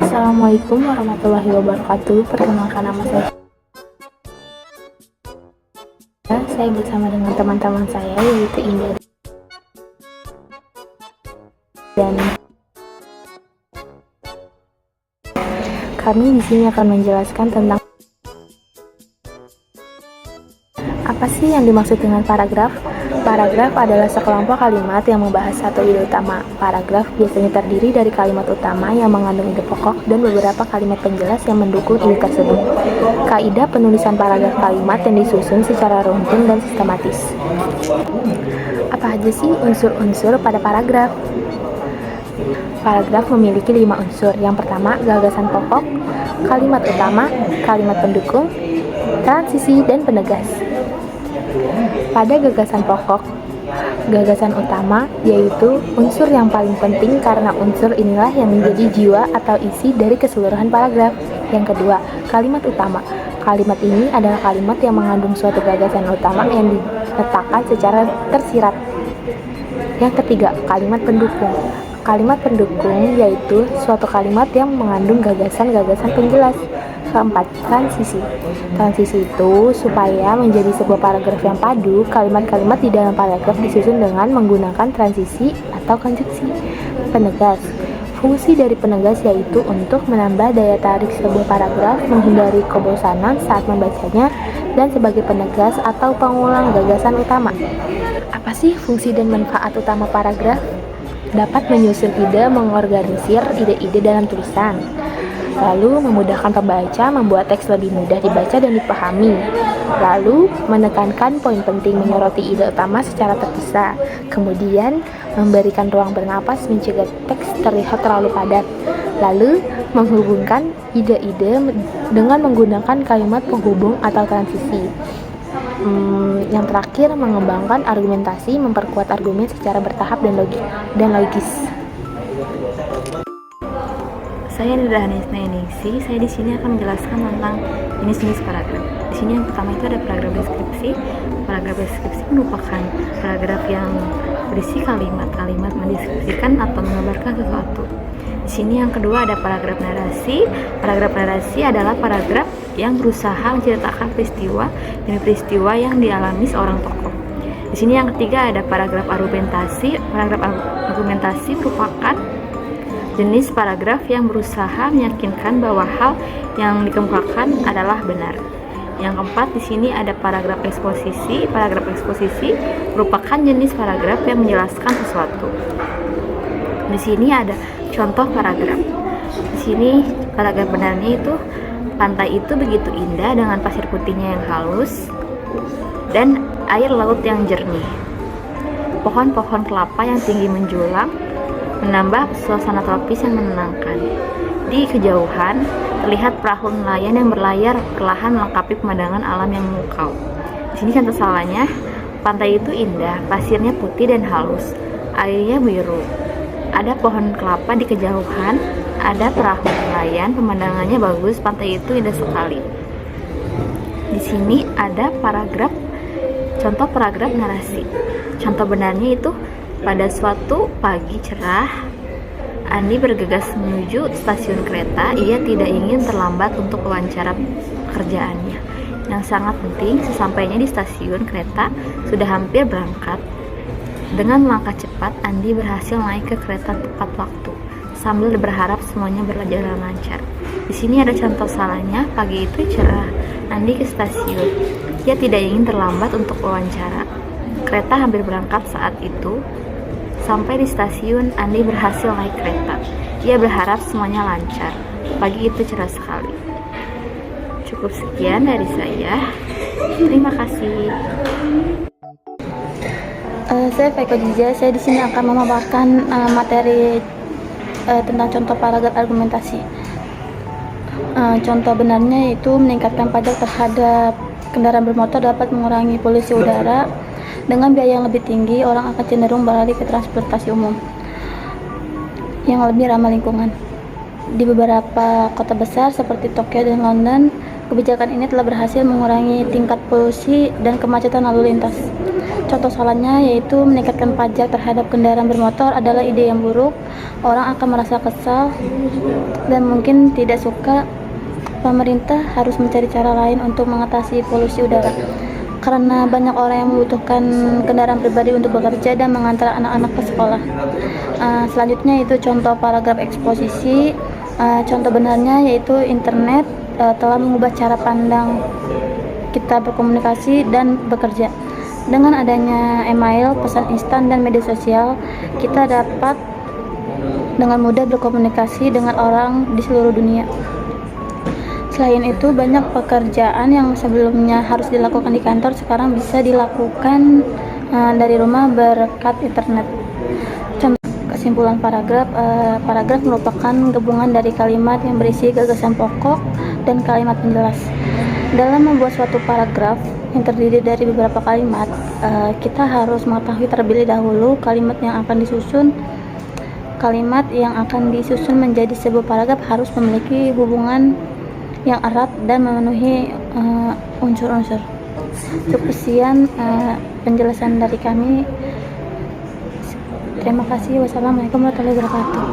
Assalamualaikum warahmatullahi wabarakatuh. Perkenalkan, nama saya bersama dengan teman-teman saya, yaitu Indah dan kami di sini akan menjelaskan tentang apa sih yang dimaksud dengan paragraf. Paragraf adalah sekelompok kalimat yang membahas satu ide utama. Paragraf biasanya terdiri dari kalimat utama yang mengandung ide pokok dan beberapa kalimat penjelas yang mendukung ide tersebut. Kaidah penulisan paragraf kalimat yang disusun secara runtun dan sistematis. Apa aja sih unsur-unsur pada paragraf? Paragraf memiliki 5 unsur. Yang pertama, gagasan pokok, kalimat utama, kalimat pendukung, transisi, dan penegas. Pada gagasan pokok, gagasan utama yaitu unsur yang paling penting karena unsur inilah yang menjadi jiwa atau isi dari keseluruhan paragraf. Yang kedua, kalimat utama. Kalimat ini adalah kalimat yang mengandung suatu gagasan utama yang diletakkan secara tersirat. Yang ketiga, kalimat pendukung. Kalimat pendukung yaitu suatu kalimat yang mengandung gagasan-gagasan penjelas. Keempat, transisi. Transisi itu supaya menjadi sebuah paragraf yang padu, kalimat-kalimat di dalam paragraf disusun dengan menggunakan transisi atau konjungsi. Penegas. Fungsi dari penegas yaitu untuk menambah daya tarik sebuah paragraf, menghindari kebosanan saat membacanya, dan sebagai penegas atau pengulang gagasan utama. Apa sih fungsi dan manfaat utama paragraf? Dapat menyusun ide, mengorganisir ide-ide dalam tulisan, lalu memudahkan pembaca, membuat teks lebih mudah dibaca dan dipahami, lalu menekankan poin penting, menyoroti ide utama secara terpisah, kemudian memberikan ruang bernapas, mencegah teks terlihat terlalu padat, lalu menghubungkan ide-ide dengan menggunakan kalimat penghubung atau transisi. Yang terakhir, mengembangkan argumentasi, memperkuat argumen secara bertahap dan logis. Saya Nida Hanisna Eningsi. Saya di sini akan menjelaskan tentang jenis-jenis paragraf. Di sini yang pertama itu ada paragraf deskripsi. Paragraf deskripsi merupakan paragraf yang berisi kalimat-kalimat mendeskripsikan atau menggambarkan sesuatu. Di sini yang kedua ada paragraf narasi. Paragraf narasi adalah paragraf yang berusaha menceritakan peristiwa demi peristiwa yang dialami seorang tokoh. Di sini yang ketiga ada paragraf argumentasi. Paragraf argumentasi merupakan jenis paragraf yang berusaha meyakinkan bahwa hal yang dikemukakan adalah benar. Yang keempat, di sini ada paragraf eksposisi. Paragraf eksposisi merupakan jenis paragraf yang menjelaskan sesuatu. Di sini ada contoh paragraf. Di sini paragraf benarnya itu, pantai itu begitu indah dengan pasir putihnya yang halus dan air laut yang jernih. Pohon-pohon kelapa yang tinggi menjulang menambah suasana tropis yang menenangkan. Di kejauhan, terlihat perahu nelayan yang berlayar perlahan melengkapi pemandangan alam yang memukau. Di sini contoh salahnya, pantai itu indah, pasirnya putih dan halus, airnya biru. Ada pohon kelapa di kejauhan, ada perahu nelayan, pemandangannya bagus, pantai itu indah sekali. Di sini ada contoh paragraf narasi. Contoh benarnya itu, pada suatu pagi cerah, Andi bergegas menuju stasiun kereta. Ia tidak ingin terlambat untuk wawancara pekerjaannya yang sangat penting. Sesampainya di stasiun kereta sudah hampir berangkat. Dengan melangkah cepat, Andi berhasil naik ke kereta tepat waktu sambil berharap semuanya berjalan lancar. Di sini ada contoh salahnya. Pagi itu cerah, Andi ke stasiun. Ia tidak ingin terlambat untuk wawancara. Kereta hampir berangkat saat itu. Sampai di stasiun, Andi berhasil naik kereta. Ia berharap semuanya lancar. Pagi itu cerah sekali. Cukup sekian dari saya. Terima kasih. Saya Faiko Jiza. Saya di sini akan memaparkan materi tentang contoh paragraf argumentasi. Contoh benarnya yaitu meningkatkan pajak terhadap kendaraan bermotor dapat mengurangi polusi udara. Dengan biaya yang lebih tinggi, orang akan cenderung beralih ke transportasi umum yang lebih ramah lingkungan. Di beberapa kota besar seperti Tokyo dan London, kebijakan ini telah berhasil mengurangi tingkat polusi dan kemacetan lalu lintas. Contoh salahnya yaitu meningkatkan pajak terhadap kendaraan bermotor adalah ide yang buruk. Orang akan merasa kesal dan mungkin tidak suka. Pemerintah harus mencari cara lain untuk mengatasi polusi udara. Karena banyak orang yang membutuhkan kendaraan pribadi untuk bekerja dan mengantar anak-anak ke sekolah. Selanjutnya itu contoh paragraf eksposisi. Contoh benarnya yaitu internet telah mengubah cara pandang kita berkomunikasi dan bekerja. Dengan adanya email, pesan instan, dan media sosial, kita dapat dengan mudah berkomunikasi dengan orang di seluruh dunia. Selain itu, banyak pekerjaan yang sebelumnya harus dilakukan di kantor sekarang bisa dilakukan dari rumah berkat internet. Kesimpulan paragraf merupakan gabungan dari kalimat yang berisi gagasan pokok dan kalimat penjelas. Dalam membuat suatu paragraf yang terdiri dari beberapa kalimat, kita harus mengetahui terlebih dahulu kalimat yang akan disusun. Kalimat yang akan disusun menjadi sebuah paragraf harus memiliki hubungan yang erat dan memenuhi unsur-unsur. Cukup sekian penjelasan dari kami. Terima kasih. Wassalamualaikum warahmatullahi wabarakatuh.